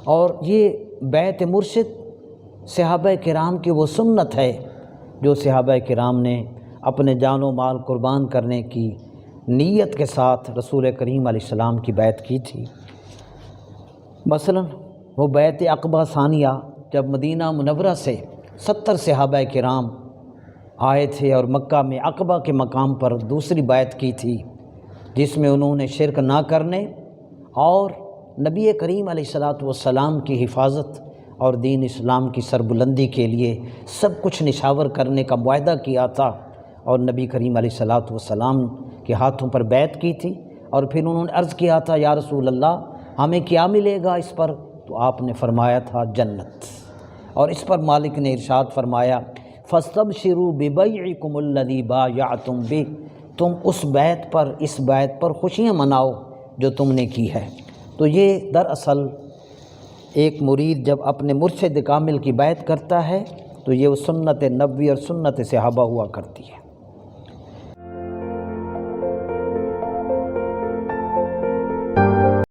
اور یہ بیعت مرشد صحابہ کرام کی وہ سنت ہے جو صحابہ کرام نے اپنے جان و مال قربان کرنے کی نیت کے ساتھ رسول کریم علیہ السلام کی بیعت کی تھی۔ مثلا وہ بیعت عقبہ ثانیہ جب مدینہ منورہ سے 70 صحابہ کرام آئے تھے اور مکہ میں عقبہ کے مقام پر دوسری بیعت کی تھی، جس میں انہوں نے شرک نہ کرنے اور نبی کریم علیہ السلام کی حفاظت اور دین اسلام کی سربلندی کے لیے سب کچھ نشاور کرنے کا معاہدہ کیا تھا، اور نبی کریم علیہ السلام کے ہاتھوں پر بیعت کی تھی۔ اور پھر انہوں نے عرض کیا تھا یا رسول اللہ ہمیں کیا ملے گا اس پر؟ تو آپ نے فرمایا تھا جنت۔ اور اس پر مالک نے ارشاد فرمایا فاستبشروا ببیعکم الذی بایعتم بہ، تم اس بیعت پر خوشیاں مناؤ جو تم نے کی ہے۔ تو یہ دراصل ایک مرید جب اپنے مرشد کامل کی بیعت کرتا ہے تو یہ وہ سنت نبوی اور سنت صحابہ ہوا کرتی ہے۔